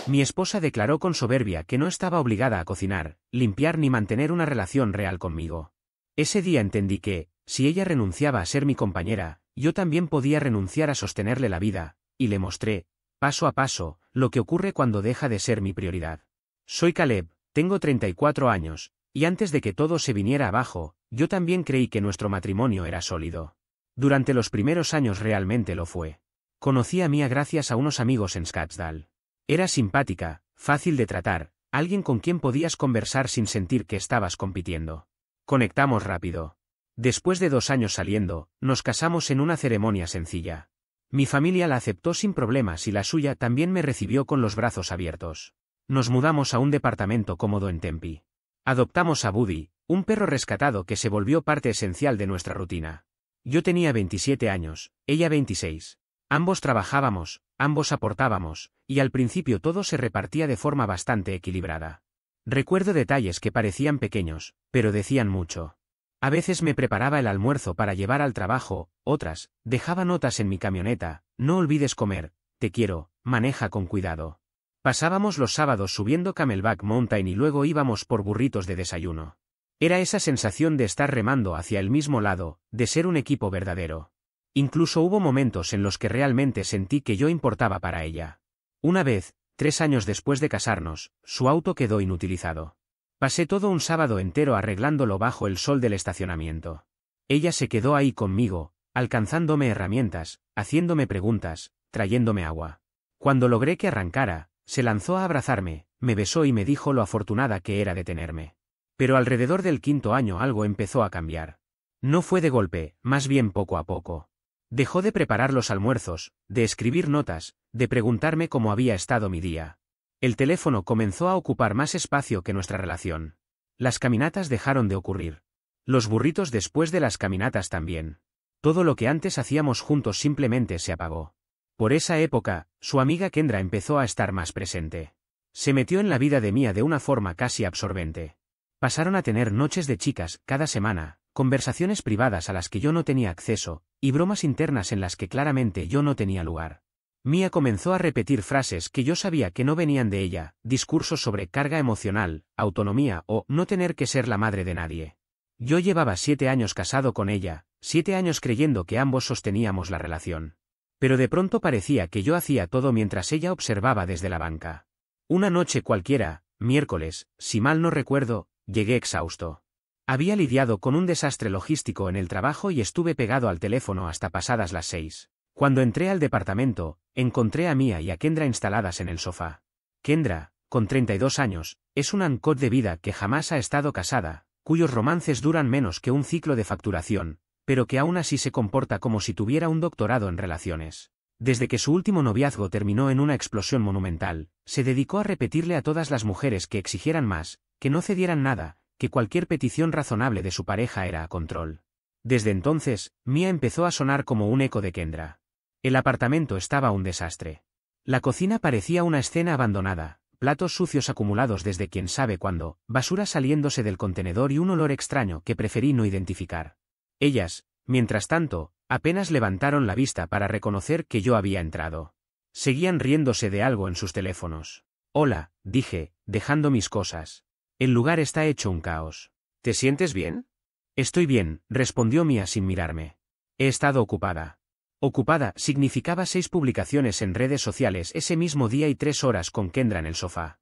Mi esposa declaró con soberbia que no estaba obligada a cocinar, limpiar ni mantener una relación real conmigo. Ese día entendí que, si ella renunciaba a ser mi compañera, yo también podía renunciar a sostenerle la vida, y le mostré, paso a paso, lo que ocurre cuando deja de ser mi prioridad. Soy Caleb, tengo 34 años, y antes de que todo se viniera abajo, yo también creí que nuestro matrimonio era sólido. Durante los primeros años realmente lo fue. Conocí a Mia gracias a unos amigos en Scottsdale. Era simpática, fácil de tratar, alguien con quien podías conversar sin sentir que estabas compitiendo. Conectamos rápido. Después de 2 años saliendo, nos casamos en una ceremonia sencilla. Mi familia la aceptó sin problemas y la suya también me recibió con los brazos abiertos. Nos mudamos a un departamento cómodo en Tempe. Adoptamos a Buddy, un perro rescatado que se volvió parte esencial de nuestra rutina. Yo tenía 27 años, ella 26. Ambos trabajábamos, ambos aportábamos, y al principio todo se repartía de forma bastante equilibrada. Recuerdo detalles que parecían pequeños, pero decían mucho. A veces me preparaba el almuerzo para llevar al trabajo, otras, dejaba notas en mi camioneta, no olvides comer, te quiero, maneja con cuidado. Pasábamos los sábados subiendo Camelback Mountain y luego íbamos por burritos de desayuno. Era esa sensación de estar remando hacia el mismo lado, de ser un equipo verdadero. Incluso hubo momentos en los que realmente sentí que yo importaba para ella. Una vez, 3 años después de casarnos, su auto quedó inutilizado. Pasé todo un sábado entero arreglándolo bajo el sol del estacionamiento. Ella se quedó ahí conmigo, alcanzándome herramientas, haciéndome preguntas, trayéndome agua. Cuando logré que arrancara, se lanzó a abrazarme, me besó y me dijo lo afortunada que era de tenerme. Pero alrededor del 5.º año algo empezó a cambiar. No fue de golpe, más bien poco a poco. Dejó de preparar los almuerzos, de escribir notas, de preguntarme cómo había estado mi día. El teléfono comenzó a ocupar más espacio que nuestra relación. Las caminatas dejaron de ocurrir. Los burritos después de las caminatas también. Todo lo que antes hacíamos juntos simplemente se apagó. Por esa época, su amiga Kendra empezó a estar más presente. Se metió en la vida de Mia de una forma casi absorbente. Pasaron a tener noches de chicas cada semana, conversaciones privadas a las que yo no tenía acceso, y bromas internas en las que claramente yo no tenía lugar. Mia comenzó a repetir frases que yo sabía que no venían de ella, discursos sobre carga emocional, autonomía o no tener que ser la madre de nadie. Yo llevaba 7 años casado con ella, 7 años creyendo que ambos sosteníamos la relación. Pero de pronto parecía que yo hacía todo mientras ella observaba desde la banca. Una noche cualquiera, miércoles, si mal no recuerdo, llegué exhausto. Había lidiado con un desastre logístico en el trabajo y estuve pegado al teléfono hasta pasadas las 6. Cuando entré al departamento, encontré a Mia y a Kendra instaladas en el sofá. Kendra, con 32 años, es una ancot de vida que jamás ha estado casada, cuyos romances duran menos que un ciclo de facturación, pero que aún así se comporta como si tuviera un doctorado en relaciones. Desde que su último noviazgo terminó en una explosión monumental, se dedicó a repetirle a todas las mujeres que exigieran más, que no cedieran nada, que cualquier petición razonable de su pareja era a control. Desde entonces, Mia empezó a sonar como un eco de Kendra. El apartamento estaba un desastre. La cocina parecía una escena abandonada, platos sucios acumulados desde quién sabe cuándo, basura saliéndose del contenedor y un olor extraño que preferí no identificar. Ellas, mientras tanto, apenas levantaron la vista para reconocer que yo había entrado. Seguían riéndose de algo en sus teléfonos. Hola, dije, dejando mis cosas. El lugar está hecho un caos. ¿Te sientes bien? Estoy bien, respondió Mia sin mirarme. He estado ocupada. Ocupada significaba 6 publicaciones en redes sociales ese mismo día y 3 horas con Kendra en el sofá.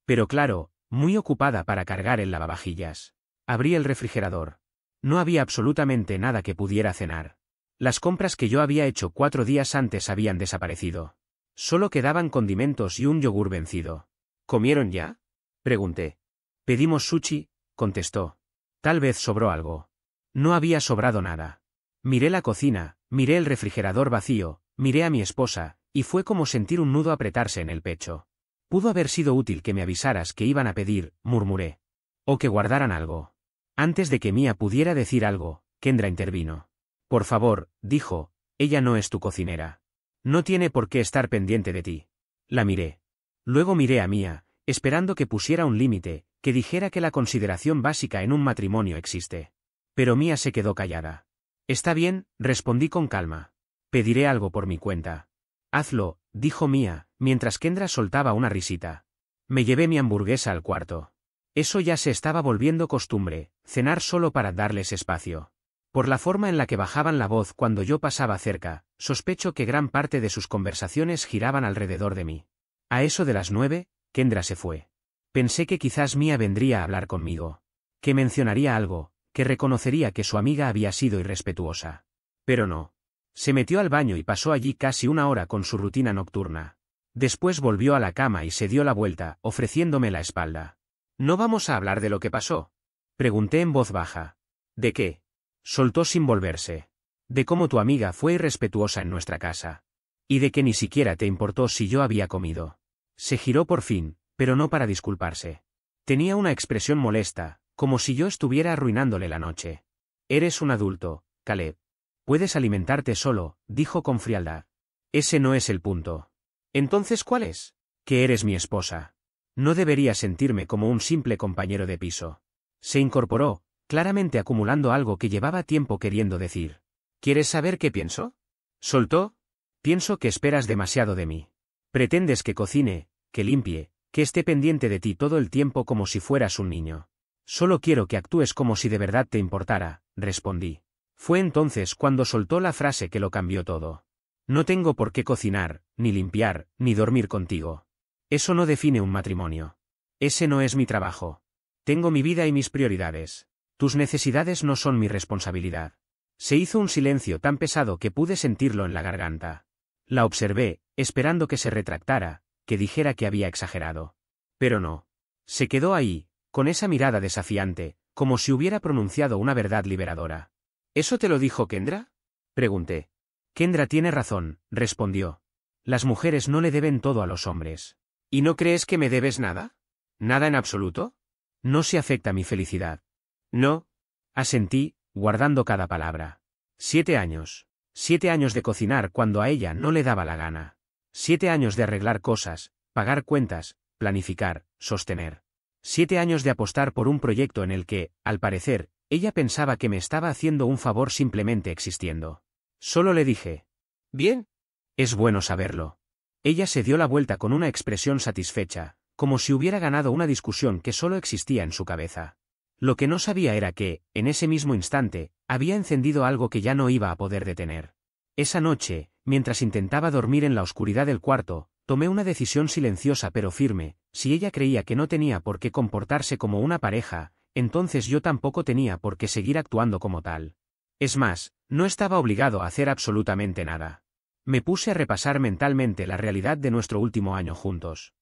Pero claro, muy ocupada para cargar el lavavajillas. Abrí el refrigerador. No había absolutamente nada que pudiera cenar. Las compras que yo había hecho 4 días antes habían desaparecido. Solo quedaban condimentos y un yogur vencido. ¿Comieron ya?, pregunté. Pedimos sushi, contestó. Tal vez sobró algo. No había sobrado nada. Miré la cocina, miré el refrigerador vacío, miré a mi esposa, y fue como sentir un nudo apretarse en el pecho. Pudo haber sido útil que me avisaras que iban a pedir, murmuré. O que guardaran algo. Antes de que Mia pudiera decir algo, Kendra intervino. Por favor, dijo, ella no es tu cocinera. No tiene por qué estar pendiente de ti. La miré. Luego miré a Mia, esperando que pusiera un límite, que dijera que la consideración básica en un matrimonio existe. Pero Mia se quedó callada. Está bien, respondí con calma. Pediré algo por mi cuenta. Hazlo, dijo Mia, mientras Kendra soltaba una risita. Me llevé mi hamburguesa al cuarto. Eso ya se estaba volviendo costumbre, cenar solo para darles espacio. Por la forma en la que bajaban la voz cuando yo pasaba cerca, sospecho que gran parte de sus conversaciones giraban alrededor de mí. A eso de las 9, Kendra se fue. Pensé que quizás Mia vendría a hablar conmigo. Que mencionaría algo, que reconocería que su amiga había sido irrespetuosa. Pero no. Se metió al baño y pasó allí casi una hora con su rutina nocturna. Después volvió a la cama y se dio la vuelta, ofreciéndome la espalda. ¿No vamos a hablar de lo que pasó? Pregunté en voz baja. ¿De qué? Soltó sin volverse. De cómo tu amiga fue irrespetuosa en nuestra casa. Y de que ni siquiera te importó si yo había comido. Se giró por fin, pero no para disculparse. Tenía una expresión molesta, como si yo estuviera arruinándole la noche. Eres un adulto, Caleb. Puedes alimentarte solo, dijo con frialdad. Ese no es el punto. ¿Entonces cuál es? Que eres mi esposa. No debería sentirme como un simple compañero de piso. Se incorporó, claramente acumulando algo que llevaba tiempo queriendo decir. ¿Quieres saber qué pienso? Soltó. Pienso que esperas demasiado de mí. Pretendes que cocine, que limpie, que esté pendiente de ti todo el tiempo como si fueras un niño. Solo quiero que actúes como si de verdad te importara, respondí. Fue entonces cuando soltó la frase que lo cambió todo. No tengo por qué cocinar, ni limpiar, ni dormir contigo. Eso no define un matrimonio. Ese no es mi trabajo. Tengo mi vida y mis prioridades. Tus necesidades no son mi responsabilidad. Se hizo un silencio tan pesado que pude sentirlo en la garganta. La observé, esperando que se retractara, que dijera que había exagerado. Pero no. Se quedó ahí, con esa mirada desafiante, como si hubiera pronunciado una verdad liberadora. ¿Eso te lo dijo Kendra? Pregunté. Kendra tiene razón, respondió. Las mujeres no le deben todo a los hombres. ¿Y no crees que me debes nada? ¿Nada en absoluto? No se afecta mi felicidad. No. Asentí, guardando cada palabra. 7 años. 7 años de cocinar cuando a ella no le daba la gana. 7 años de arreglar cosas, pagar cuentas, planificar, sostener. 7 años de apostar por un proyecto en el que, al parecer, ella pensaba que me estaba haciendo un favor simplemente existiendo. Solo le dije. Bien. Es bueno saberlo. Ella se dio la vuelta con una expresión satisfecha, como si hubiera ganado una discusión que solo existía en su cabeza. Lo que no sabía era que, en ese mismo instante, había encendido algo que ya no iba a poder detener. Esa noche, mientras intentaba dormir en la oscuridad del cuarto, tomé una decisión silenciosa pero firme. Si ella creía que no tenía por qué comportarse como una pareja, entonces yo tampoco tenía por qué seguir actuando como tal. Es más, no estaba obligado a hacer absolutamente nada. Me puse a repasar mentalmente la realidad de nuestro último año juntos.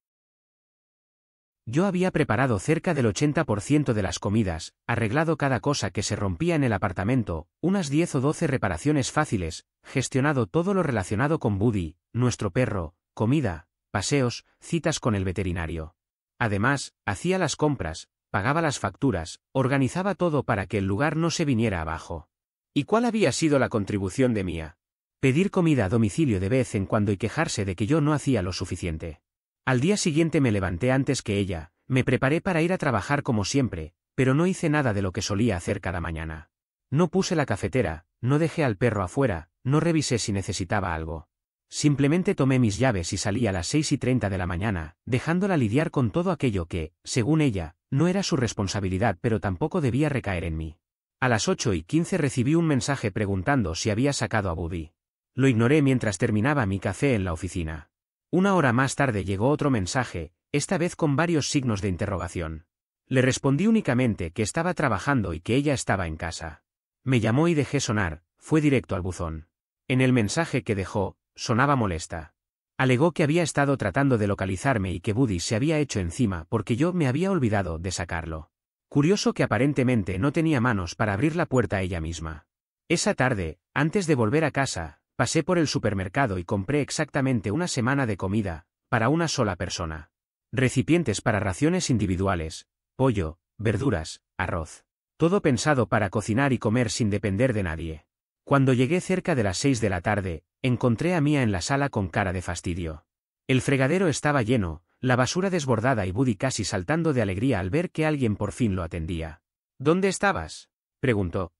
Yo había preparado cerca del 80% de las comidas, arreglado cada cosa que se rompía en el apartamento, unas 10 o 12 reparaciones fáciles, gestionado todo lo relacionado con Buddy, nuestro perro, comida, paseos, citas con el veterinario. Además, hacía las compras, pagaba las facturas, organizaba todo para que el lugar no se viniera abajo. ¿Y cuál había sido la contribución de Mia? Pedir comida a domicilio de vez en cuando y quejarse de que yo no hacía lo suficiente. Al día siguiente me levanté antes que ella, me preparé para ir a trabajar como siempre, pero no hice nada de lo que solía hacer cada mañana. No puse la cafetera, no dejé al perro afuera, no revisé si necesitaba algo. Simplemente tomé mis llaves y salí a las 6:30 de la mañana, dejándola lidiar con todo aquello que, según ella, no era su responsabilidad pero tampoco debía recaer en mí. A las 8:15 recibí un mensaje preguntando si había sacado a Buddy. Lo ignoré mientras terminaba mi café en la oficina. Una hora más tarde llegó otro mensaje, esta vez con varios signos de interrogación. Le respondí únicamente que estaba trabajando y que ella estaba en casa. Me llamó y dejé sonar, fue directo al buzón. En el mensaje que dejó, sonaba molesta. Alegó que había estado tratando de localizarme y que Buddy se había hecho encima porque yo me había olvidado de sacarlo. Curioso que aparentemente no tenía manos para abrir la puerta ella misma. Esa tarde, antes de volver a casa, pasé por el supermercado y compré exactamente una semana de comida, para una sola persona. Recipientes para raciones individuales, pollo, verduras, arroz. Todo pensado para cocinar y comer sin depender de nadie. Cuando llegué cerca de las 6 de la tarde, encontré a Mia en la sala con cara de fastidio. El fregadero estaba lleno, la basura desbordada y Buddy casi saltando de alegría al ver que alguien por fin lo atendía. ¿Dónde estabas?, preguntó.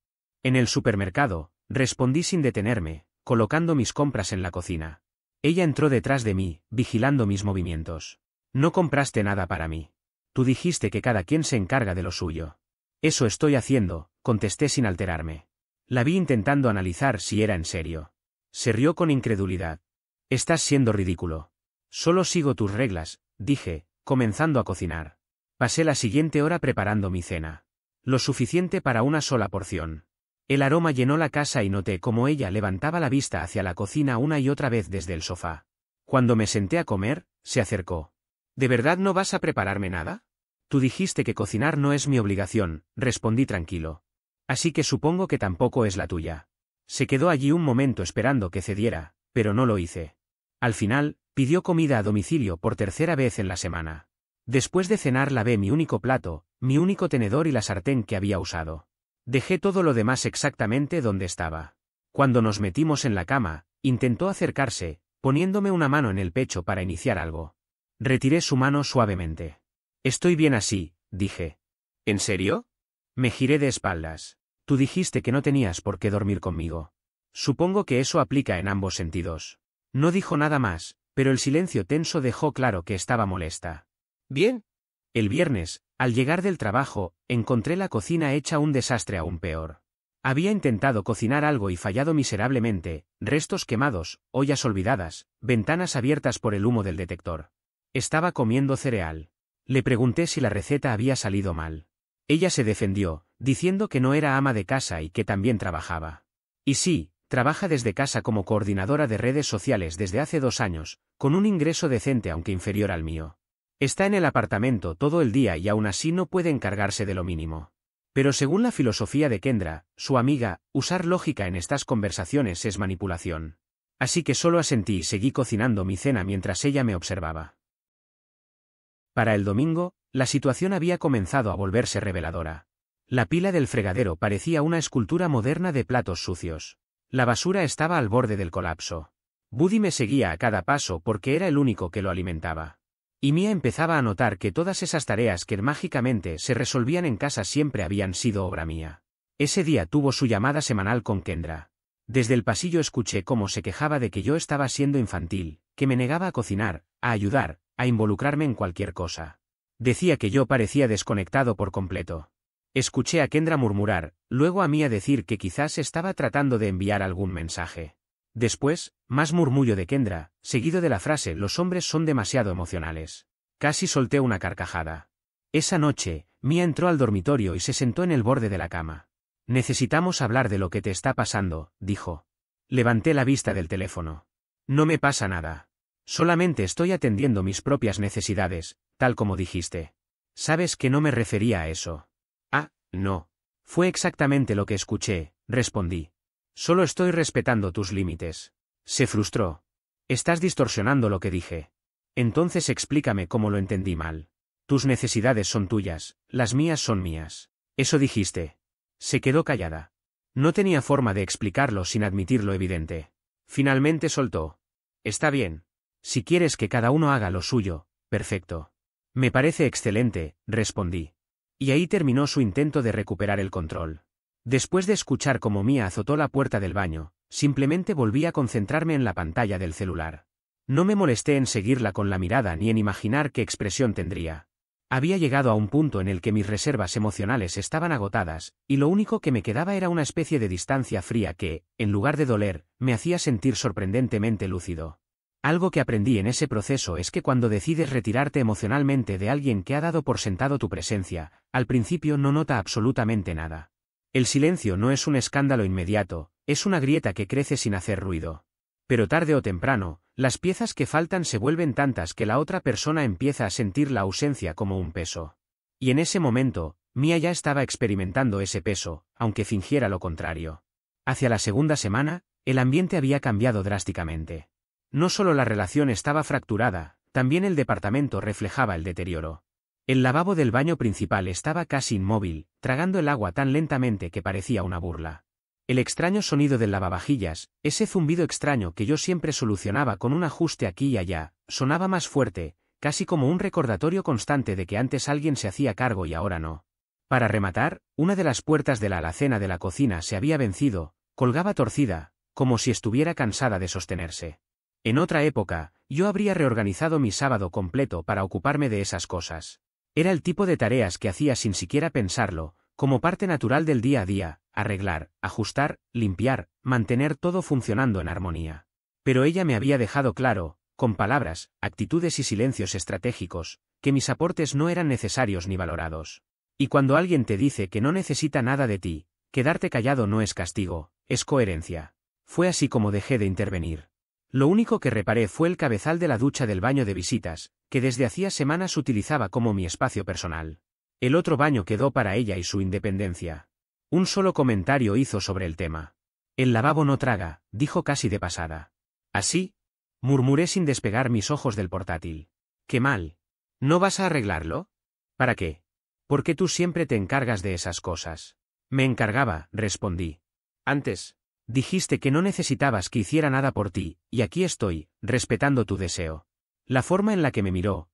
En el supermercado, respondí sin detenerme, colocando mis compras en la cocina. Ella entró detrás de mí, vigilando mis movimientos. No compraste nada para mí. Tú dijiste que cada quien se encarga de lo suyo. Eso estoy haciendo, contesté sin alterarme. La vi intentando analizar si era en serio. Se rió con incredulidad. Estás siendo ridículo. Solo sigo tus reglas, dije, comenzando a cocinar. Pasé la siguiente hora preparando mi cena. Lo suficiente para una sola porción. El aroma llenó la casa y noté cómo ella levantaba la vista hacia la cocina una y otra vez desde el sofá. Cuando me senté a comer, se acercó. ¿De verdad no vas a prepararme nada? Tú dijiste que cocinar no es mi obligación, respondí tranquilo. Así que supongo que tampoco es la tuya. Se quedó allí un momento esperando que cediera, pero no lo hice. Al final, pidió comida a domicilio por tercera vez en la semana. Después de cenar lavé mi único plato, mi único tenedor y la sartén que había usado. Dejé todo lo demás exactamente donde estaba. Cuando nos metimos en la cama, intentó acercarse, poniéndome una mano en el pecho para iniciar algo. Retiré su mano suavemente. Estoy bien así, dije. ¿En serio? Me giré de espaldas. Tú dijiste que no tenías por qué dormir conmigo. Supongo que eso aplica en ambos sentidos. No dijo nada más, pero el silencio tenso dejó claro que estaba molesta. Bien. El viernes, al llegar del trabajo, encontré la cocina hecha un desastre aún peor. Había intentado cocinar algo y fallado miserablemente, restos quemados, ollas olvidadas, ventanas abiertas por el humo del detector. Estaba comiendo cereal. Le pregunté si la receta había salido mal. Ella se defendió, diciendo que no era ama de casa y que también trabajaba. Y sí, trabaja desde casa como coordinadora de redes sociales desde hace 2 años, con un ingreso decente aunque inferior al mío. Está en el apartamento todo el día y aún así no puede encargarse de lo mínimo. Pero según la filosofía de Kendra, su amiga, usar lógica en estas conversaciones es manipulación. Así que solo asentí y seguí cocinando mi cena mientras ella me observaba. Para el domingo, la situación había comenzado a volverse reveladora. La pila del fregadero parecía una escultura moderna de platos sucios. La basura estaba al borde del colapso. Buddy me seguía a cada paso porque era el único que lo alimentaba. Y Mia empezaba a notar que todas esas tareas que mágicamente se resolvían en casa siempre habían sido obra mía. Ese día tuvo su llamada semanal con Kendra. Desde el pasillo escuché cómo se quejaba de que yo estaba siendo infantil, que me negaba a cocinar, a ayudar, a involucrarme en cualquier cosa. Decía que yo parecía desconectado por completo. Escuché a Kendra murmurar, luego a Mia decir que quizás estaba tratando de enviar algún mensaje. Después, más murmullo de Kendra, seguido de la frase «los hombres son demasiado emocionales». Casi solté una carcajada. Esa noche, Mia entró al dormitorio y se sentó en el borde de la cama. «Necesitamos hablar de lo que te está pasando», dijo. Levanté la vista del teléfono. «No me pasa nada. Solamente estoy atendiendo mis propias necesidades, tal como dijiste. Sabes que no me refería a eso». «Ah, no. Fue exactamente lo que escuché», respondí. «Solo estoy respetando tus límites». Se frustró. «Estás distorsionando lo que dije. Entonces explícame cómo lo entendí mal. Tus necesidades son tuyas, las mías son mías. Eso dijiste». Se quedó callada. No tenía forma de explicarlo sin admitir lo evidente. Finalmente soltó. «Está bien. Si quieres que cada uno haga lo suyo, perfecto». «Me parece excelente», respondí. Y ahí terminó su intento de recuperar el control. Después de escuchar cómo Mia azotó la puerta del baño, simplemente volví a concentrarme en la pantalla del celular. No me molesté en seguirla con la mirada ni en imaginar qué expresión tendría. Había llegado a un punto en el que mis reservas emocionales estaban agotadas, y lo único que me quedaba era una especie de distancia fría que, en lugar de doler, me hacía sentir sorprendentemente lúcido. Algo que aprendí en ese proceso es que cuando decides retirarte emocionalmente de alguien que ha dado por sentado tu presencia, al principio no nota absolutamente nada. El silencio no es un escándalo inmediato, es una grieta que crece sin hacer ruido. Pero tarde o temprano, las piezas que faltan se vuelven tantas que la otra persona empieza a sentir la ausencia como un peso. Y en ese momento, Mia ya estaba experimentando ese peso, aunque fingiera lo contrario. Hacia la segunda semana, el ambiente había cambiado drásticamente. No solo la relación estaba fracturada, también el departamento reflejaba el deterioro. El lavabo del baño principal estaba casi inmóvil, tragando el agua tan lentamente que parecía una burla. El extraño sonido del lavavajillas, ese zumbido extraño que yo siempre solucionaba con un ajuste aquí y allá, sonaba más fuerte, casi como un recordatorio constante de que antes alguien se hacía cargo y ahora no. Para rematar, una de las puertas de la alacena de la cocina se había vencido, colgaba torcida, como si estuviera cansada de sostenerse. En otra época, yo habría reorganizado mi sábado completo para ocuparme de esas cosas. Era el tipo de tareas que hacía sin siquiera pensarlo, como parte natural del día a día: arreglar, ajustar, limpiar, mantener todo funcionando en armonía. Pero ella me había dejado claro, con palabras, actitudes y silencios estratégicos, que mis aportes no eran necesarios ni valorados. Y cuando alguien te dice que no necesita nada de ti, quedarte callado no es castigo, es coherencia. Fue así como dejé de intervenir. Lo único que reparé fue el cabezal de la ducha del baño de visitas, que desde hacía semanas utilizaba como mi espacio personal. El otro baño quedó para ella y su independencia. Un solo comentario hizo sobre el tema. El lavabo no traga, dijo casi de pasada. ¿Así? Murmuré sin despegar mis ojos del portátil. ¡Qué mal! ¿No vas a arreglarlo? ¿Para qué? Porque tú siempre te encargas de esas cosas. Me encargaba, respondí. Antes, dijiste que no necesitabas que hiciera nada por ti, y aquí estoy, respetando tu deseo. La forma en la que me miró,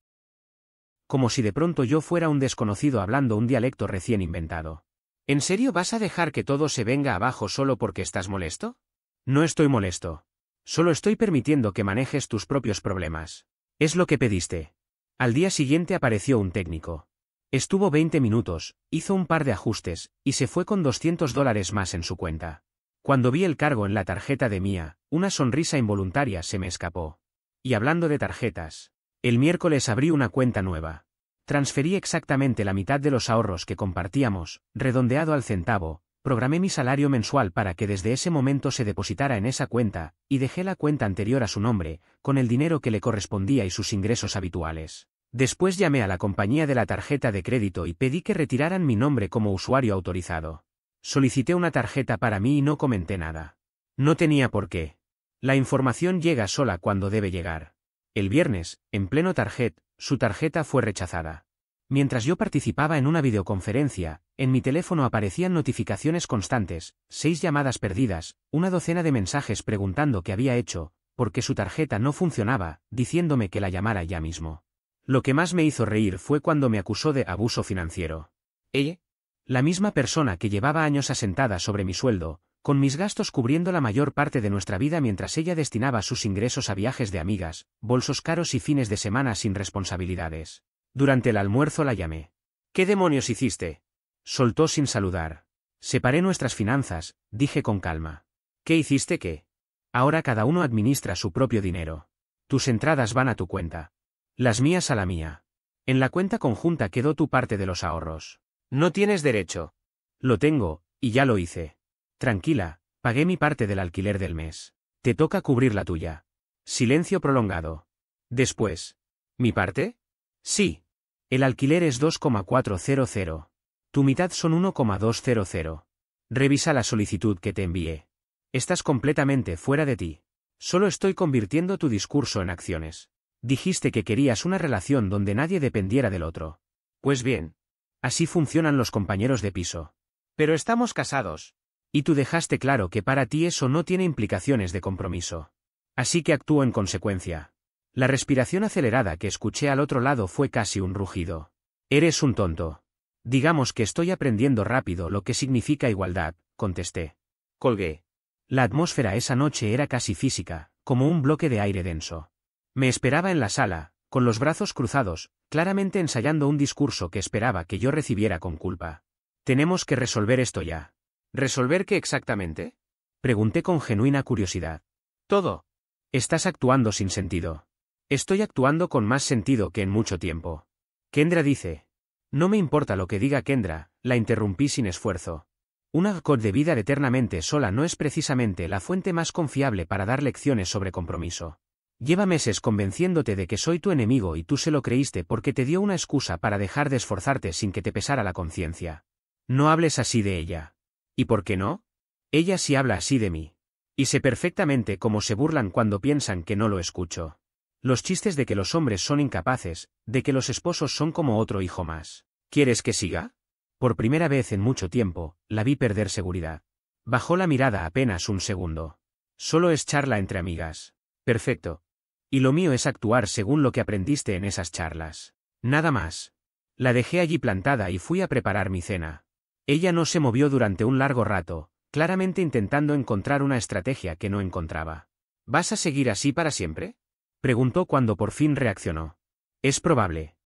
como si de pronto yo fuera un desconocido hablando un dialecto recién inventado. ¿En serio vas a dejar que todo se venga abajo solo porque estás molesto? No estoy molesto. Solo estoy permitiendo que manejes tus propios problemas. Es lo que pediste. Al día siguiente apareció un técnico. Estuvo 20 minutos, hizo un par de ajustes, y se fue con $200 más en su cuenta. Cuando vi el cargo en la tarjeta de Mía, una sonrisa involuntaria se me escapó. Y hablando de tarjetas, el miércoles abrí una cuenta nueva. Transferí exactamente la mitad de los ahorros que compartíamos, redondeado al centavo, programé mi salario mensual para que desde ese momento se depositara en esa cuenta, y dejé la cuenta anterior a su nombre, con el dinero que le correspondía y sus ingresos habituales. Después llamé a la compañía de la tarjeta de crédito y pedí que retiraran mi nombre como usuario autorizado. Solicité una tarjeta para mí y no comenté nada. No tenía por qué. La información llega sola cuando debe llegar. El viernes, en pleno Target, su tarjeta fue rechazada. Mientras yo participaba en una videoconferencia, en mi teléfono aparecían notificaciones constantes, 6 llamadas perdidas, una docena de mensajes preguntando qué había hecho, porque su tarjeta no funcionaba, diciéndome que la llamara ya mismo. Lo que más me hizo reír fue cuando me acusó de abuso financiero. ¿Ella? La misma persona que llevaba años asentada sobre mi sueldo, con mis gastos cubriendo la mayor parte de nuestra vida mientras ella destinaba sus ingresos a viajes de amigas, bolsos caros y fines de semana sin responsabilidades. Durante el almuerzo la llamé. ¿Qué demonios hiciste? Soltó sin saludar. Separé nuestras finanzas, dije con calma. ¿Qué hiciste qué? Ahora cada uno administra su propio dinero. Tus entradas van a tu cuenta. Las mías a la mía. En la cuenta conjunta quedó tu parte de los ahorros. No tienes derecho. Lo tengo, y ya lo hice. Tranquila, pagué mi parte del alquiler del mes. Te toca cubrir la tuya. Silencio prolongado. Después. ¿Mi parte? Sí. El alquiler es 2,400. Tu mitad son 1,200. Revisa la solicitud que te envié. Estás completamente fuera de ti. Solo estoy convirtiendo tu discurso en acciones. Dijiste que querías una relación donde nadie dependiera del otro. Pues bien. Así funcionan los compañeros de piso. Pero estamos casados. Y tú dejaste claro que para ti eso no tiene implicaciones de compromiso. Así que actúo en consecuencia. La respiración acelerada que escuché al otro lado fue casi un rugido. Eres un tonto. Digamos que estoy aprendiendo rápido lo que significa igualdad, contesté. Colgué. La atmósfera esa noche era casi física, como un bloque de aire denso. Me esperaba en la sala, con los brazos cruzados, claramente ensayando un discurso que esperaba que yo recibiera con culpa. Tenemos que resolver esto ya. ¿Resolver qué exactamente? Pregunté con genuina curiosidad. Todo. Estás actuando sin sentido. Estoy actuando con más sentido que en mucho tiempo. Kendra dice. No me importa lo que diga Kendra, la interrumpí sin esfuerzo. Una God de vida eternamente sola no es precisamente la fuente más confiable para dar lecciones sobre compromiso. Lleva meses convenciéndote de que soy tu enemigo y tú se lo creíste porque te dio una excusa para dejar de esforzarte sin que te pesara la conciencia. No hables así de ella. ¿Y por qué no? Ella sí habla así de mí. Y sé perfectamente cómo se burlan cuando piensan que no lo escucho. Los chistes de que los hombres son incapaces, de que los esposos son como otro hijo más. ¿Quieres que siga? Por primera vez en mucho tiempo, la vi perder seguridad. Bajó la mirada apenas un segundo. Solo es charla entre amigas. Perfecto. Y lo mío es actuar según lo que aprendiste en esas charlas. Nada más. La dejé allí plantada y fui a preparar mi cena. Ella no se movió durante un largo rato, claramente intentando encontrar una estrategia que no encontraba. ¿Vas a seguir así para siempre? Preguntó cuando por fin reaccionó. Es probable.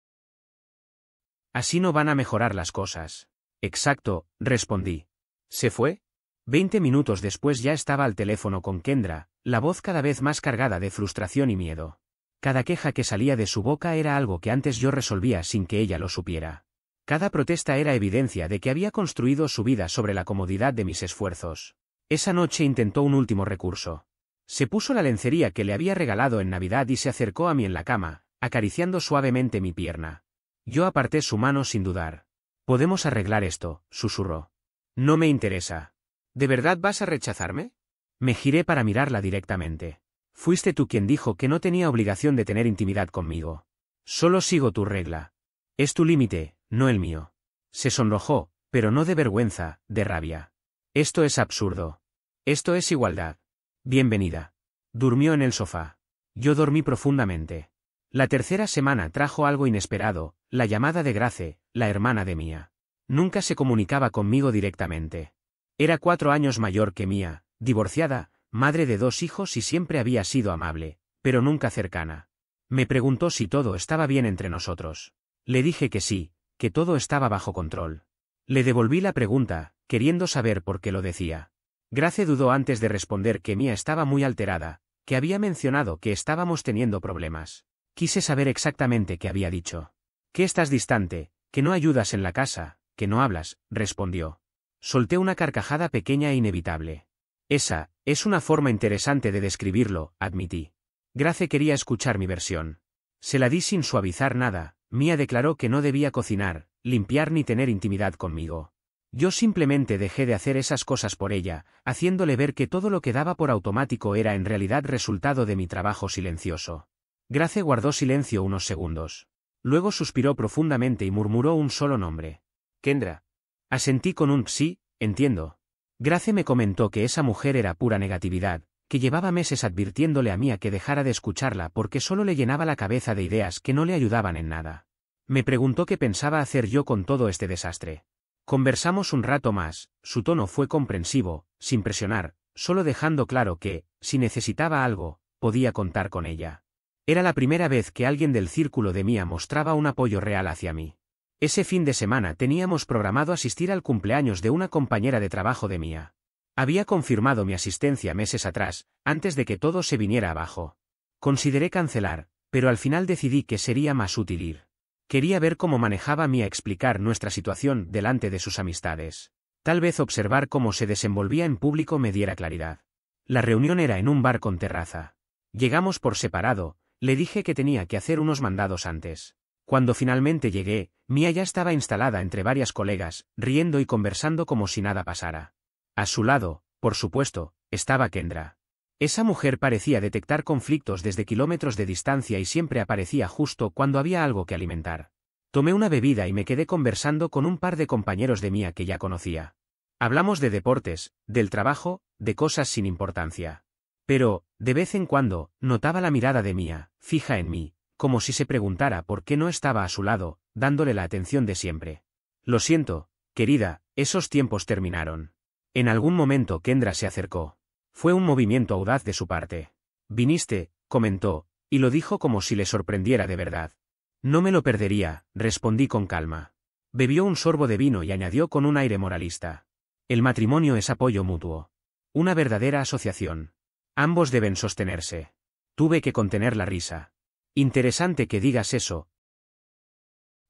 Así no van a mejorar las cosas. Exacto, respondí. ¿Se fue? 20 minutos después ya estaba al teléfono con Kendra, la voz cada vez más cargada de frustración y miedo. Cada queja que salía de su boca era algo que antes yo resolvía sin que ella lo supiera. Cada protesta era evidencia de que había construido su vida sobre la comodidad de mis esfuerzos. Esa noche intentó un último recurso. Se puso la lencería que le había regalado en Navidad y se acercó a mí en la cama, acariciando suavemente mi pierna. Yo aparté su mano sin dudar. «Podemos arreglar esto», susurró. «No me interesa». ¿De verdad vas a rechazarme? Me giré para mirarla directamente. Fuiste tú quien dijo que no tenía obligación de tener intimidad conmigo. Solo sigo tu regla. Es tu límite, no el mío. Se sonrojó, pero no de vergüenza, de rabia. Esto es absurdo. Esto es igualdad. Bienvenida. Durmió en el sofá. Yo dormí profundamente. La tercera semana trajo algo inesperado, la llamada de Grace, la hermana de Mía. Nunca se comunicaba conmigo directamente. Era 4 años mayor que Mía, divorciada, madre de 2 hijos y siempre había sido amable, pero nunca cercana. Me preguntó si todo estaba bien entre nosotros. Le dije que sí, que todo estaba bajo control. Le devolví la pregunta, queriendo saber por qué lo decía. Grace dudó antes de responder que Mía estaba muy alterada, que había mencionado que estábamos teniendo problemas. Quise saber exactamente qué había dicho. «Que estás distante, que no ayudas en la casa, que no hablas», respondió. Solté una carcajada pequeña e inevitable. Esa es una forma interesante de describirlo, admití. Grace quería escuchar mi versión. Se la di sin suavizar nada. Mía declaró que no debía cocinar, limpiar ni tener intimidad conmigo. Yo simplemente dejé de hacer esas cosas por ella, haciéndole ver que todo lo que daba por automático era en realidad resultado de mi trabajo silencioso. Grace guardó silencio unos segundos. Luego suspiró profundamente y murmuró un solo nombre. «Kendra». Asentí con un «sí, entiendo». Grace me comentó que esa mujer era pura negatividad, que llevaba meses advirtiéndole a Mía que dejara de escucharla porque solo le llenaba la cabeza de ideas que no le ayudaban en nada. Me preguntó qué pensaba hacer yo con todo este desastre. Conversamos un rato más, su tono fue comprensivo, sin presionar, solo dejando claro que, si necesitaba algo, podía contar con ella. Era la primera vez que alguien del círculo de Mía mostraba un apoyo real hacia mí. Ese fin de semana teníamos programado asistir al cumpleaños de una compañera de trabajo de Mía. Había confirmado mi asistencia meses atrás, antes de que todo se viniera abajo. Consideré cancelar, pero al final decidí que sería más útil ir. Quería ver cómo manejaba Mía explicar nuestra situación delante de sus amistades. Tal vez observar cómo se desenvolvía en público me diera claridad. La reunión era en un bar con terraza. Llegamos por separado, le dije que tenía que hacer unos mandados antes. Cuando finalmente llegué, Mía ya estaba instalada entre varias colegas, riendo y conversando como si nada pasara. A su lado, por supuesto, estaba Kendra. Esa mujer parecía detectar conflictos desde kilómetros de distancia y siempre aparecía justo cuando había algo que alimentar. Tomé una bebida y me quedé conversando con un par de compañeros de Mía que ya conocía. Hablamos de deportes, del trabajo, de cosas sin importancia. Pero, de vez en cuando, notaba la mirada de Mía, fija en mí, como si se preguntara por qué no estaba a su lado, dándole la atención de siempre. «Lo siento, querida, esos tiempos terminaron». En algún momento Kendra se acercó. Fue un movimiento audaz de su parte. «Viniste», comentó, y lo dijo como si le sorprendiera de verdad. «No me lo perdería», respondí con calma. Bebió un sorbo de vino y añadió con un aire moralista. «El matrimonio es apoyo mutuo. Una verdadera asociación. Ambos deben sostenerse». Tuve que contener la risa. «Interesante que digas eso»,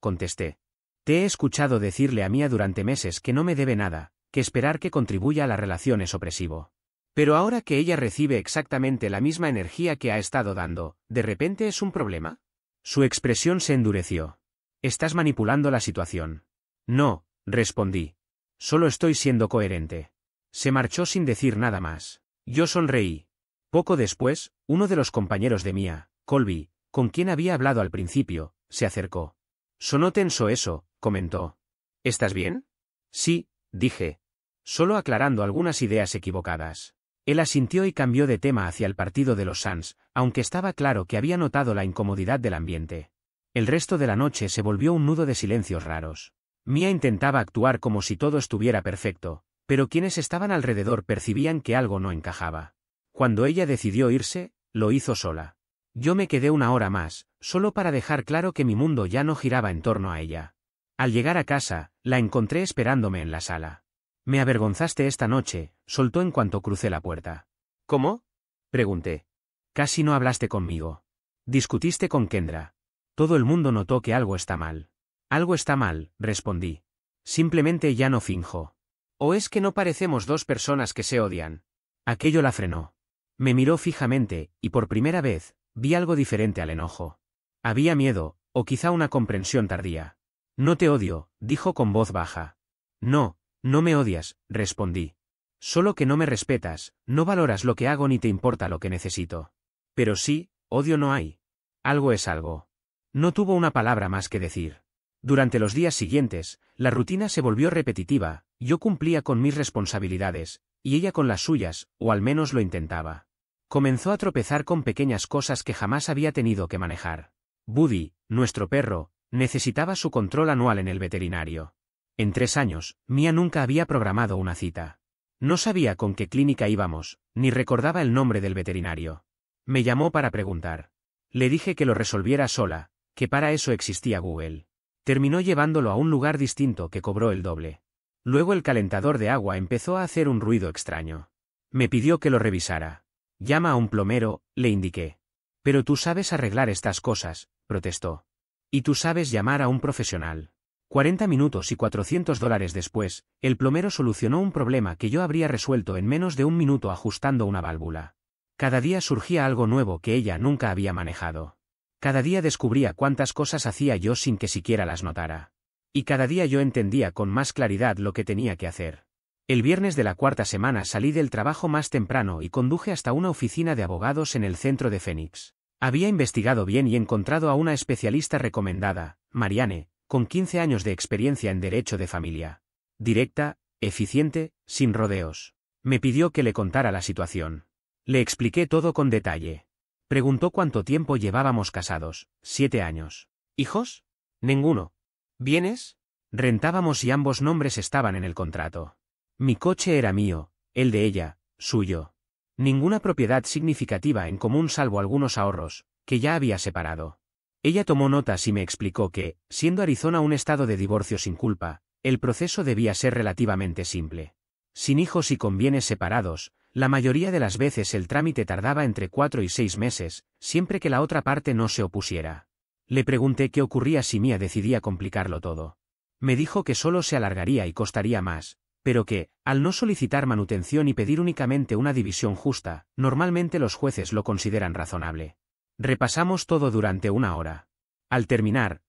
contesté. «Te he escuchado decirle a Mía durante meses que no me debe nada, que esperar que contribuya a la relación es opresivo. Pero ahora que ella recibe exactamente la misma energía que ha estado dando, ¿de repente es un problema?» Su expresión se endureció. «Estás manipulando la situación». «No», respondí. «Solo estoy siendo coherente». Se marchó sin decir nada más. Yo sonreí. Poco después, uno de los compañeros de Mía, Colby, con quien había hablado al principio, se acercó. «Sonó tenso eso», comentó. «¿Estás bien?» «Sí», dije. Solo aclarando algunas ideas equivocadas. Él asintió y cambió de tema hacia el partido de los Suns, aunque estaba claro que había notado la incomodidad del ambiente. El resto de la noche se volvió un nudo de silencios raros. Mía intentaba actuar como si todo estuviera perfecto, pero quienes estaban alrededor percibían que algo no encajaba. Cuando ella decidió irse, lo hizo sola. Yo me quedé una hora más, solo para dejar claro que mi mundo ya no giraba en torno a ella. Al llegar a casa, la encontré esperándome en la sala. Me avergonzaste esta noche, soltó en cuanto crucé la puerta. ¿Cómo? Pregunté. Casi no hablaste conmigo. Discutiste con Kendra. Todo el mundo notó que algo está mal. Algo está mal, respondí. Simplemente ya no finjo. ¿O es que no parecemos dos personas que se odian? Aquello la frenó. Me miró fijamente, y por primera vez, vi algo diferente al enojo. Había miedo, o quizá una comprensión tardía. No te odio, dijo con voz baja. No, no me odias, respondí. Solo que no me respetas, no valoras lo que hago ni te importa lo que necesito. Pero sí, odio no hay. Algo es algo. No tuvo una palabra más que decir. Durante los días siguientes, la rutina se volvió repetitiva, yo cumplía con mis responsabilidades, y ella con las suyas, o al menos lo intentaba. Comenzó a tropezar con pequeñas cosas que jamás había tenido que manejar. Buddy, nuestro perro, necesitaba su control anual en el veterinario. En 3 años, Mia nunca había programado una cita. No sabía con qué clínica íbamos, ni recordaba el nombre del veterinario. Me llamó para preguntar. Le dije que lo resolviera sola, que para eso existía Google. Terminó llevándolo a un lugar distinto que cobró el doble. Luego el calentador de agua empezó a hacer un ruido extraño. Me pidió que lo revisara. Llama a un plomero, le indiqué. Pero tú sabes arreglar estas cosas, protestó. Y tú sabes llamar a un profesional. 40 minutos y $400 después, el plomero solucionó un problema que yo habría resuelto en menos de un minuto ajustando una válvula. Cada día surgía algo nuevo que ella nunca había manejado. Cada día descubría cuántas cosas hacía yo sin que siquiera las notara. Y cada día yo entendía con más claridad lo que tenía que hacer. El viernes de la 4ª semana salí del trabajo más temprano y conduje hasta una oficina de abogados en el centro de Phoenix. Había investigado bien y encontrado a una especialista recomendada, Marianne, con 15 años de experiencia en derecho de familia. Directa, eficiente, sin rodeos. Me pidió que le contara la situación. Le expliqué todo con detalle. Preguntó cuánto tiempo llevábamos casados. 7 años. ¿Hijos? Ninguno. ¿Bienes? Rentábamos y ambos nombres estaban en el contrato. Mi coche era mío, el de ella, suyo. Ninguna propiedad significativa en común salvo algunos ahorros, que ya había separado. Ella tomó notas y me explicó que, siendo Arizona un estado de divorcio sin culpa, el proceso debía ser relativamente simple. Sin hijos y con bienes separados, la mayoría de las veces el trámite tardaba entre 4 y 6 meses, siempre que la otra parte no se opusiera. Le pregunté qué ocurría si Mia decidía complicarlo todo. Me dijo que solo se alargaría y costaría más, pero que, al no solicitar manutención y pedir únicamente una división justa, normalmente los jueces lo consideran razonable. Repasamos todo durante 1 hora. Al terminar,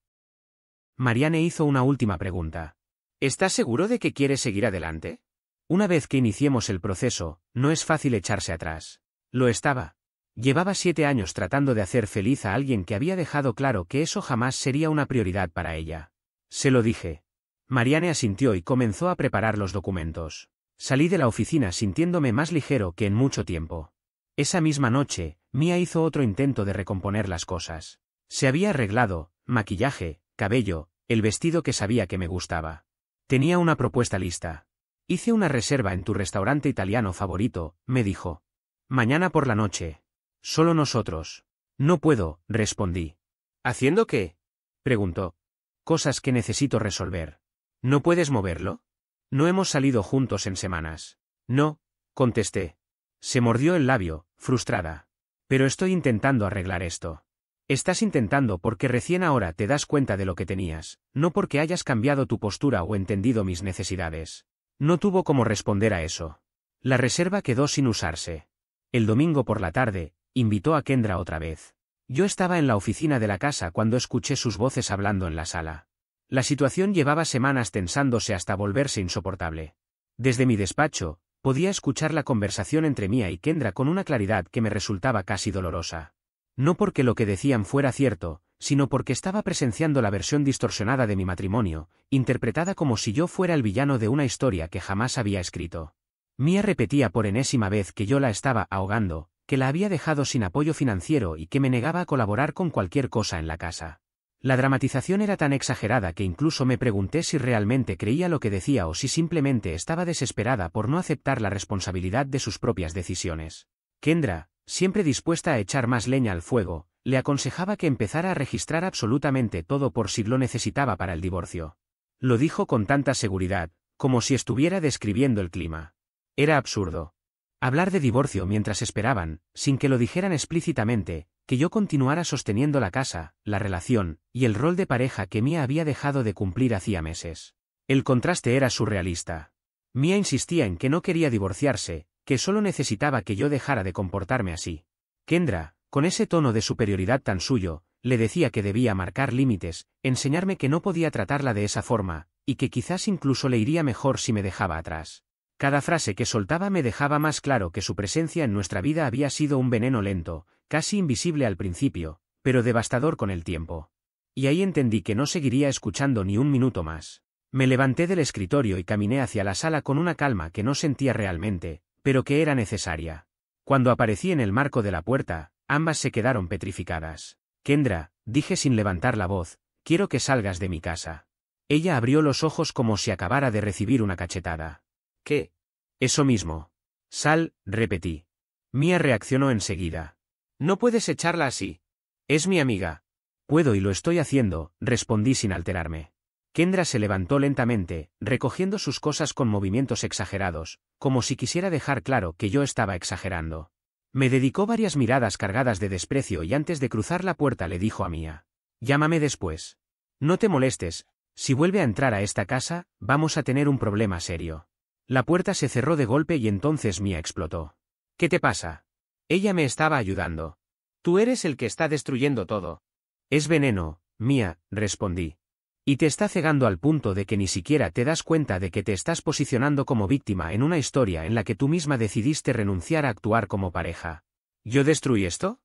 Marianne hizo una última pregunta. ¿Estás seguro de que quieres seguir adelante? Una vez que iniciemos el proceso, no es fácil echarse atrás. Lo estaba. Llevaba 7 años tratando de hacer feliz a alguien que había dejado claro que eso jamás sería una prioridad para ella. Se lo dije. Marianne asintió y comenzó a preparar los documentos. Salí de la oficina sintiéndome más ligero que en mucho tiempo. Esa misma noche, Mia hizo otro intento de recomponer las cosas. Se había arreglado, maquillaje, cabello, el vestido que sabía que me gustaba. Tenía una propuesta lista. Hice una reserva en tu restaurante italiano favorito, me dijo. Mañana por la noche. Solo nosotros. No puedo, respondí. ¿Haciendo qué? Preguntó. Cosas que necesito resolver. ¿No puedes moverlo? No hemos salido juntos en semanas. No, contesté. Se mordió el labio, frustrada. Pero estoy intentando arreglar esto. Estás intentando porque recién ahora te das cuenta de lo que tenías, no porque hayas cambiado tu postura o entendido mis necesidades. No tuvo cómo responder a eso. La reserva quedó sin usarse. El domingo por la tarde, invitó a Kendra otra vez. Yo estaba en la oficina de la casa cuando escuché sus voces hablando en la sala. La situación llevaba semanas tensándose hasta volverse insoportable. Desde mi despacho, podía escuchar la conversación entre Mia y Kendra con una claridad que me resultaba casi dolorosa. No porque lo que decían fuera cierto, sino porque estaba presenciando la versión distorsionada de mi matrimonio, interpretada como si yo fuera el villano de una historia que jamás había escrito. Mia repetía por enésima vez que yo la estaba ahogando, que la había dejado sin apoyo financiero y que me negaba a colaborar con cualquier cosa en la casa. La dramatización era tan exagerada que incluso me pregunté si realmente creía lo que decía o si simplemente estaba desesperada por no aceptar la responsabilidad de sus propias decisiones. Kendra, siempre dispuesta a echar más leña al fuego, le aconsejaba que empezara a registrar absolutamente todo por si lo necesitaba para el divorcio. Lo dijo con tanta seguridad, como si estuviera describiendo el clima. Era absurdo. Hablar de divorcio mientras esperaban, sin que lo dijeran explícitamente, que yo continuara sosteniendo la casa, la relación, y el rol de pareja que Mia había dejado de cumplir hacía meses. El contraste era surrealista. Mia insistía en que no quería divorciarse, que solo necesitaba que yo dejara de comportarme así. Kendra, con ese tono de superioridad tan suyo, le decía que debía marcar límites, enseñarme que no podía tratarla de esa forma, y que quizás incluso le iría mejor si me dejaba atrás. Cada frase que soltaba me dejaba más claro que su presencia en nuestra vida había sido un veneno lento, casi invisible al principio, pero devastador con el tiempo. Y ahí entendí que no seguiría escuchando ni un minuto más. Me levanté del escritorio y caminé hacia la sala con una calma que no sentía realmente, pero que era necesaria. Cuando aparecí en el marco de la puerta, ambas se quedaron petrificadas. Kendra, dije sin levantar la voz, quiero que salgas de mi casa. Ella abrió los ojos como si acabara de recibir una cachetada. ¿Qué? Eso mismo. Sal, repetí. Mia reaccionó enseguida. No puedes echarla así. Es mi amiga. Puedo y lo estoy haciendo, respondí sin alterarme. Kendra se levantó lentamente, recogiendo sus cosas con movimientos exagerados, como si quisiera dejar claro que yo estaba exagerando. Me dedicó varias miradas cargadas de desprecio y antes de cruzar la puerta le dijo a Mia. Llámame después. No te molestes, si vuelve a entrar a esta casa, vamos a tener un problema serio. La puerta se cerró de golpe y entonces Mia explotó. ¿Qué te pasa? Ella me estaba ayudando. Tú eres el que está destruyendo todo. Es veneno, Mia, respondí. Y te está cegando al punto de que ni siquiera te das cuenta de que te estás posicionando como víctima en una historia en la que tú misma decidiste renunciar a actuar como pareja. ¿Yo destruí esto?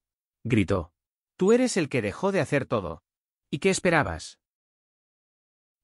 Gritó. Tú eres el que dejó de hacer todo. ¿Y qué esperabas?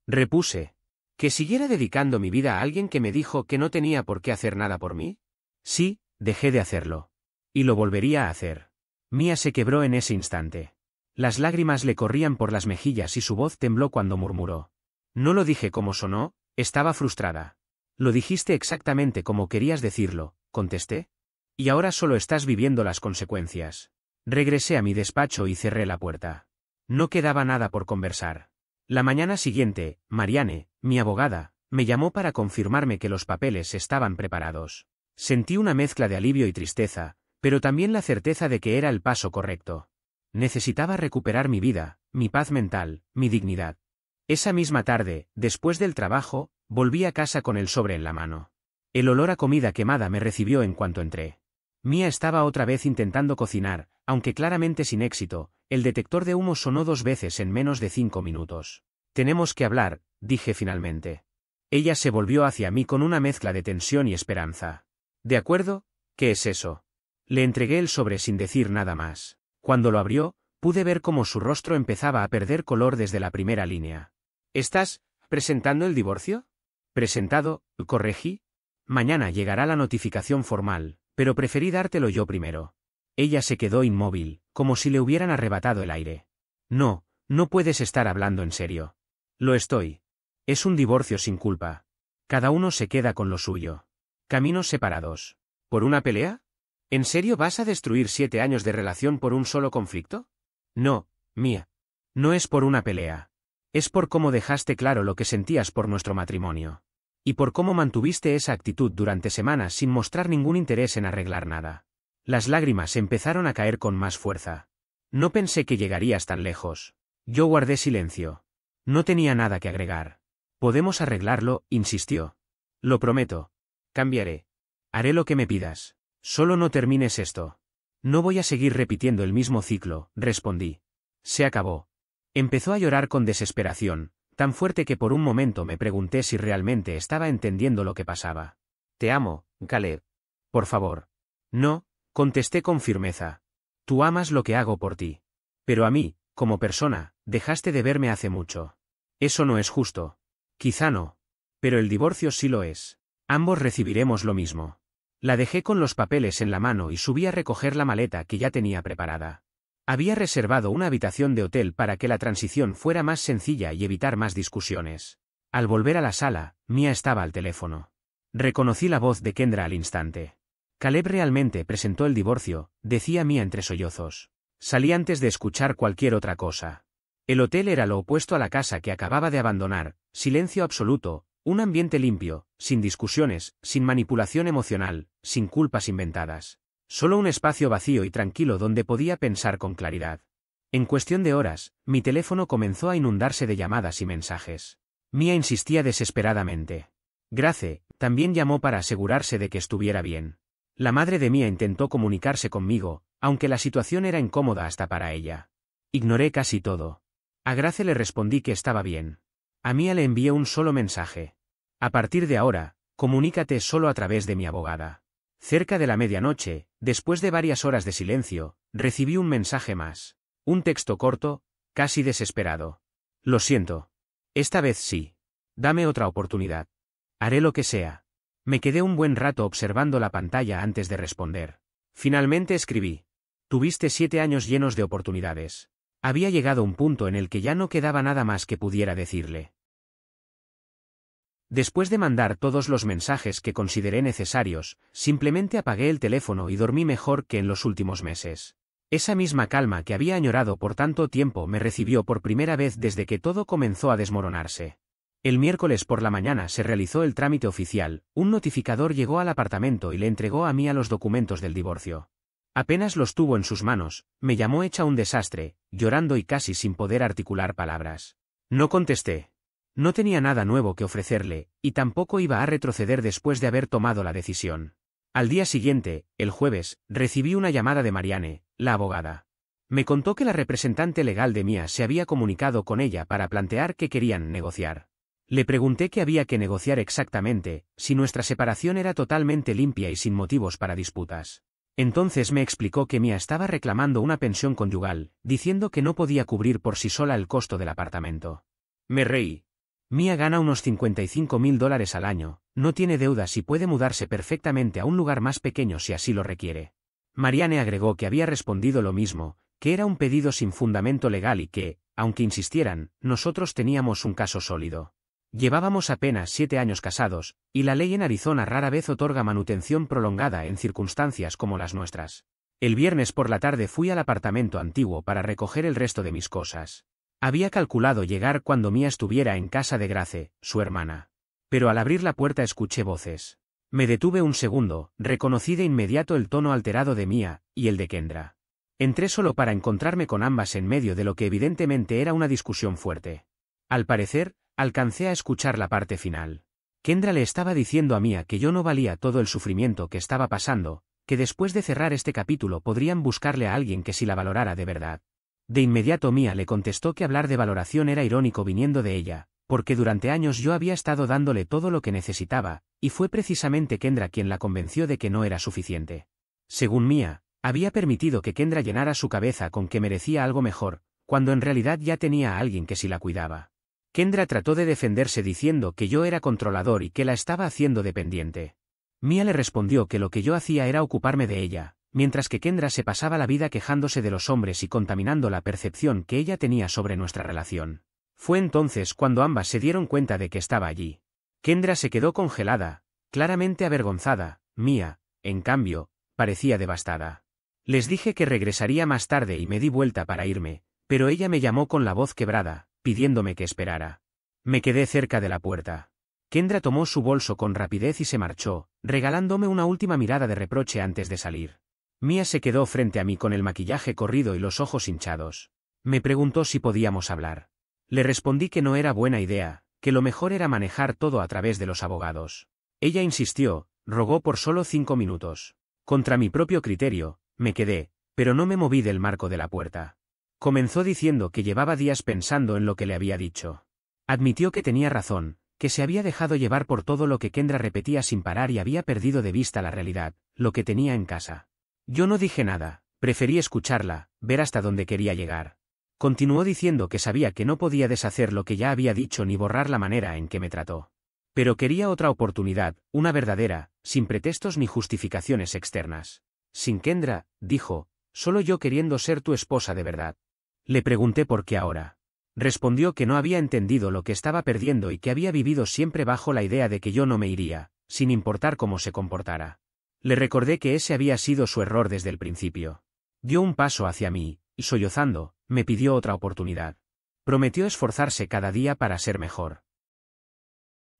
Repuse. ¿Que siguiera dedicando mi vida a alguien que me dijo que no tenía por qué hacer nada por mí? Sí, dejé de hacerlo. Y lo volvería a hacer. Mia se quebró en ese instante. Las lágrimas le corrían por las mejillas y su voz tembló cuando murmuró. No lo dije como sonó, estaba frustrada. Lo dijiste exactamente como querías decirlo, contesté. Y ahora solo estás viviendo las consecuencias. Regresé a mi despacho y cerré la puerta. No quedaba nada por conversar. La mañana siguiente, Marianne, mi abogada, me llamó para confirmarme que los papeles estaban preparados. Sentí una mezcla de alivio y tristeza, pero también la certeza de que era el paso correcto. Necesitaba recuperar mi vida, mi paz mental, mi dignidad. Esa misma tarde, después del trabajo, volví a casa con el sobre en la mano. El olor a comida quemada me recibió en cuanto entré. Mia estaba otra vez intentando cocinar, aunque claramente sin éxito. El detector de humo sonó 2 veces en menos de 5 minutos. Tenemos que hablar, dije finalmente. Ella se volvió hacia mí con una mezcla de tensión y esperanza. ¿De acuerdo? ¿Qué es eso? Le entregué el sobre sin decir nada más. Cuando lo abrió, pude ver cómo su rostro empezaba a perder color desde la primera línea. ¿Estás presentando el divorcio? Presentado, corregí. Mañana llegará la notificación formal, pero preferí dártelo yo primero. Ella se quedó inmóvil, como si le hubieran arrebatado el aire. No, no puedes estar hablando en serio. Lo estoy. Es un divorcio sin culpa. Cada uno se queda con lo suyo. Caminos separados. ¿Por una pelea? ¿En serio vas a destruir 7 años de relación por un solo conflicto? No, Mia. No es por una pelea. Es por cómo dejaste claro lo que sentías por nuestro matrimonio. Y por cómo mantuviste esa actitud durante semanas sin mostrar ningún interés en arreglar nada. Las lágrimas empezaron a caer con más fuerza. No pensé que llegarías tan lejos. Yo guardé silencio. No tenía nada que agregar. Podemos arreglarlo, insistió. Lo prometo. Cambiaré. Haré lo que me pidas. Solo no termines esto. No voy a seguir repitiendo el mismo ciclo, respondí. Se acabó. Empezó a llorar con desesperación, tan fuerte que por un momento me pregunté si realmente estaba entendiendo lo que pasaba. Te amo, Caleb. Por favor. No, contesté con firmeza. Tú amas lo que hago por ti. Pero a mí, como persona, dejaste de verme hace mucho. Eso no es justo. Quizá no. Pero el divorcio sí lo es. Ambos recibiremos lo mismo. La dejé con los papeles en la mano y subí a recoger la maleta que ya tenía preparada. Había reservado una habitación de hotel para que la transición fuera más sencilla y evitar más discusiones. Al volver a la sala, Mia estaba al teléfono. Reconocí la voz de Kendra al instante. Caleb realmente presentó el divorcio, decía Mia entre sollozos. Salí antes de escuchar cualquier otra cosa. El hotel era lo opuesto a la casa que acababa de abandonar, silencio absoluto, un ambiente limpio, sin discusiones, sin manipulación emocional, sin culpas inventadas. Solo un espacio vacío y tranquilo donde podía pensar con claridad. En cuestión de horas, mi teléfono comenzó a inundarse de llamadas y mensajes. Mia insistía desesperadamente. Grace también llamó para asegurarse de que estuviera bien. La madre de Mia intentó comunicarse conmigo, aunque la situación era incómoda hasta para ella. Ignoré casi todo. A Grace le respondí que estaba bien. A Mia le envié un solo mensaje. A partir de ahora, comunícate solo a través de mi abogada. Cerca de la medianoche, después de varias horas de silencio, recibí un mensaje más. Un texto corto, casi desesperado. Lo siento. Esta vez sí. Dame otra oportunidad. Haré lo que sea. Me quedé un buen rato observando la pantalla antes de responder. Finalmente escribí. Tuviste 7 años llenos de oportunidades. Había llegado un punto en el que ya no quedaba nada más que pudiera decirle. Después de mandar todos los mensajes que consideré necesarios, simplemente apagué el teléfono y dormí mejor que en los últimos meses. Esa misma calma que había añorado por tanto tiempo me recibió por primera vez desde que todo comenzó a desmoronarse. El miércoles por la mañana se realizó el trámite oficial, un notificador llegó al apartamento y le entregó a Mia los documentos del divorcio. Apenas los tuvo en sus manos, me llamó hecha un desastre, llorando y casi sin poder articular palabras. No contesté. No tenía nada nuevo que ofrecerle, y tampoco iba a retroceder después de haber tomado la decisión. Al día siguiente, el jueves, recibí una llamada de Marianne, la abogada. Me contó que la representante legal de Mia se había comunicado con ella para plantear que querían negociar. Le pregunté qué había que negociar exactamente, si nuestra separación era totalmente limpia y sin motivos para disputas. Entonces me explicó que Mia estaba reclamando una pensión conyugal, diciendo que no podía cubrir por sí sola el costo del apartamento. Me reí. Mia gana unos $55.000 al año, no tiene deudas y puede mudarse perfectamente a un lugar más pequeño si así lo requiere. Marianne agregó que había respondido lo mismo, que era un pedido sin fundamento legal y que, aunque insistieran, nosotros teníamos un caso sólido. Llevábamos apenas 7 años casados, y la ley en Arizona rara vez otorga manutención prolongada en circunstancias como las nuestras. El viernes por la tarde fui al apartamento antiguo para recoger el resto de mis cosas. Había calculado llegar cuando Mia estuviera en casa de Grace, su hermana. Pero al abrir la puerta escuché voces. Me detuve un segundo, reconocí de inmediato el tono alterado de Mia, y el de Kendra. Entré solo para encontrarme con ambas en medio de lo que evidentemente era una discusión fuerte. Al parecer, alcancé a escuchar la parte final. Kendra le estaba diciendo a Mia que yo no valía todo el sufrimiento que estaba pasando, que después de cerrar este capítulo podrían buscarle a alguien que sí la valorara de verdad. De inmediato Mia le contestó que hablar de valoración era irónico viniendo de ella, porque durante años yo había estado dándole todo lo que necesitaba, y fue precisamente Kendra quien la convenció de que no era suficiente. Según Mia, había permitido que Kendra llenara su cabeza con que merecía algo mejor, cuando en realidad ya tenía a alguien que sí la cuidaba. Kendra trató de defenderse diciendo que yo era controlador y que la estaba haciendo dependiente. Mia le respondió que lo que yo hacía era ocuparme de ella, mientras que Kendra se pasaba la vida quejándose de los hombres y contaminando la percepción que ella tenía sobre nuestra relación. Fue entonces cuando ambas se dieron cuenta de que estaba allí. Kendra se quedó congelada, claramente avergonzada, Mia, en cambio, parecía devastada. Les dije que regresaría más tarde y me di vuelta para irme, pero ella me llamó con la voz quebrada, pidiéndome que esperara. Me quedé cerca de la puerta. Kendra tomó su bolso con rapidez y se marchó, regalándome una última mirada de reproche antes de salir. Mia se quedó frente a mí con el maquillaje corrido y los ojos hinchados. Me preguntó si podíamos hablar. Le respondí que no era buena idea, que lo mejor era manejar todo a través de los abogados. Ella insistió, rogó por solo 5 minutos. Contra mi propio criterio, me quedé, pero no me moví del marco de la puerta. Comenzó diciendo que llevaba días pensando en lo que le había dicho. Admitió que tenía razón, que se había dejado llevar por todo lo que Kendra repetía sin parar y había perdido de vista la realidad, lo que tenía en casa. Yo no dije nada, preferí escucharla, ver hasta dónde quería llegar. Continuó diciendo que sabía que no podía deshacer lo que ya había dicho ni borrar la manera en que me trató. Pero quería otra oportunidad, una verdadera, sin pretextos ni justificaciones externas. Sin Kendra, dijo, solo yo queriendo ser tu esposa de verdad. Le pregunté por qué ahora. Respondió que no había entendido lo que estaba perdiendo y que había vivido siempre bajo la idea de que yo no me iría, sin importar cómo se comportara. Le recordé que ese había sido su error desde el principio. Dio un paso hacia mí, y sollozando, me pidió otra oportunidad. Prometió esforzarse cada día para ser mejor.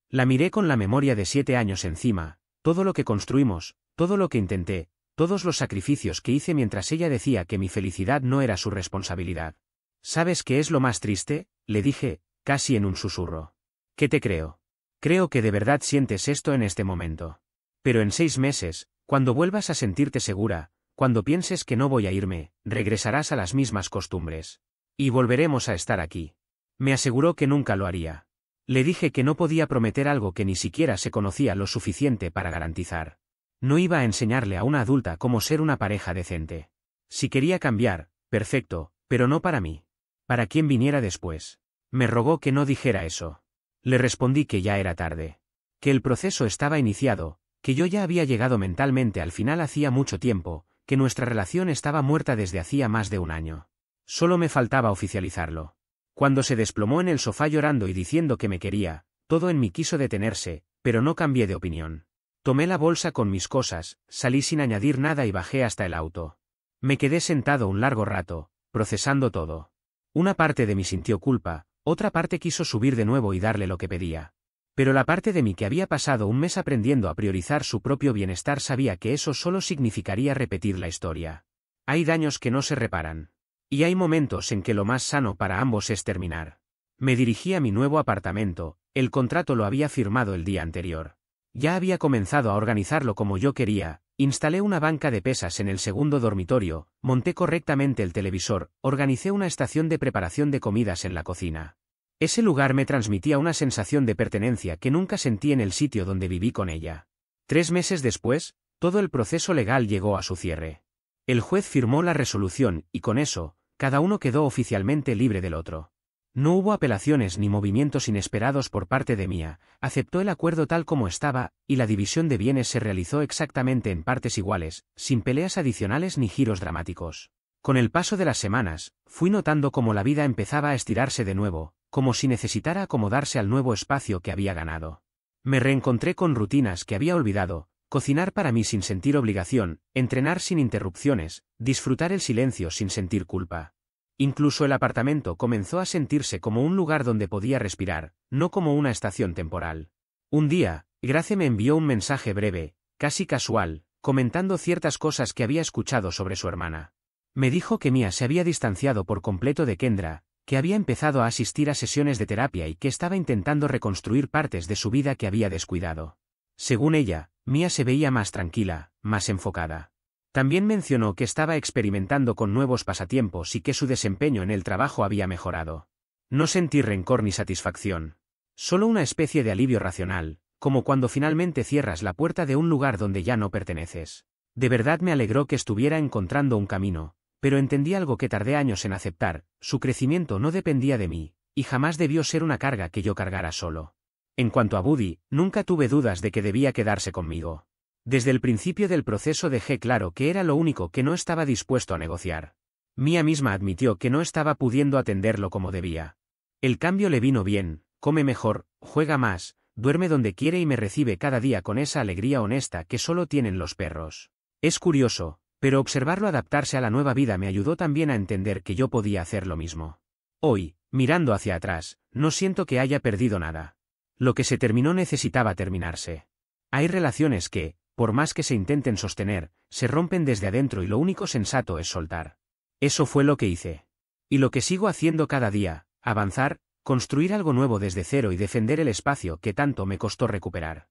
La miré con la memoria de 7 años encima, todo lo que construimos, todo lo que intenté, todos los sacrificios que hice mientras ella decía que mi felicidad no era su responsabilidad. ¿Sabes qué es lo más triste?, le dije, casi en un susurro. ¿Qué te creo? Creo que de verdad sientes esto en este momento. Pero en 6 meses, cuando vuelvas a sentirte segura, cuando pienses que no voy a irme, regresarás a las mismas costumbres. Y volveremos a estar aquí. Me aseguró que nunca lo haría. Le dije que no podía prometer algo que ni siquiera se conocía lo suficiente para garantizar. No iba a enseñarle a una adulta cómo ser una pareja decente. Si quería cambiar, perfecto, pero no para mí. Para quien viniera después. Me rogó que no dijera eso. Le respondí que ya era tarde. Que el proceso estaba iniciado, que yo ya había llegado mentalmente al final hacía mucho tiempo, que nuestra relación estaba muerta desde hacía más de un año. Solo me faltaba oficializarlo. Cuando se desplomó en el sofá llorando y diciendo que me quería, todo en mí quiso detenerse, pero no cambié de opinión. Tomé la bolsa con mis cosas, salí sin añadir nada y bajé hasta el auto. Me quedé sentado un largo rato, procesando todo. Una parte de mí sintió culpa, otra parte quiso subir de nuevo y darle lo que pedía. Pero la parte de mí que había pasado un mes aprendiendo a priorizar su propio bienestar sabía que eso solo significaría repetir la historia. Hay daños que no se reparan. Y hay momentos en que lo más sano para ambos es terminar. Me dirigí a mi nuevo apartamento, el contrato lo había firmado el día anterior. Ya había comenzado a organizarlo como yo quería, instalé una banca de pesas en el segundo dormitorio, monté correctamente el televisor, organicé una estación de preparación de comidas en la cocina. Ese lugar me transmitía una sensación de pertenencia que nunca sentí en el sitio donde viví con ella. 3 meses después, todo el proceso legal llegó a su cierre. El juez firmó la resolución y con eso, cada uno quedó oficialmente libre del otro. No hubo apelaciones ni movimientos inesperados por parte de Mía, aceptó el acuerdo tal como estaba, y la división de bienes se realizó exactamente en partes iguales, sin peleas adicionales ni giros dramáticos. Con el paso de las semanas, fui notando cómo la vida empezaba a estirarse de nuevo, como si necesitara acomodarse al nuevo espacio que había ganado. Me reencontré con rutinas que había olvidado, cocinar para mí sin sentir obligación, entrenar sin interrupciones, disfrutar el silencio sin sentir culpa. Incluso el apartamento comenzó a sentirse como un lugar donde podía respirar, no como una estación temporal. Un día, Grace me envió un mensaje breve, casi casual, comentando ciertas cosas que había escuchado sobre su hermana. Me dijo que Mía se había distanciado por completo de Kendra, que había empezado a asistir a sesiones de terapia y que estaba intentando reconstruir partes de su vida que había descuidado. Según ella, Mía se veía más tranquila, más enfocada. También mencionó que estaba experimentando con nuevos pasatiempos y que su desempeño en el trabajo había mejorado. No sentí rencor ni satisfacción. Solo una especie de alivio racional, como cuando finalmente cierras la puerta de un lugar donde ya no perteneces. De verdad me alegró que estuviera encontrando un camino, pero entendí algo que tardé años en aceptar: su crecimiento no dependía de mí, y jamás debió ser una carga que yo cargara solo. En cuanto a Buddy, nunca tuve dudas de que debía quedarse conmigo. Desde el principio del proceso dejé claro que era lo único que no estaba dispuesto a negociar. Mía misma admitió que no estaba pudiendo atenderlo como debía. El cambio le vino bien, come mejor, juega más, duerme donde quiere y me recibe cada día con esa alegría honesta que solo tienen los perros. Es curioso, pero observarlo adaptarse a la nueva vida me ayudó también a entender que yo podía hacer lo mismo. Hoy, mirando hacia atrás, no siento que haya perdido nada. Lo que se terminó necesitaba terminarse. Hay relaciones que, por más que se intenten sostener, se rompen desde adentro y lo único sensato es soltar. Eso fue lo que hice. Y lo que sigo haciendo cada día: avanzar, construir algo nuevo desde cero y defender el espacio que tanto me costó recuperar.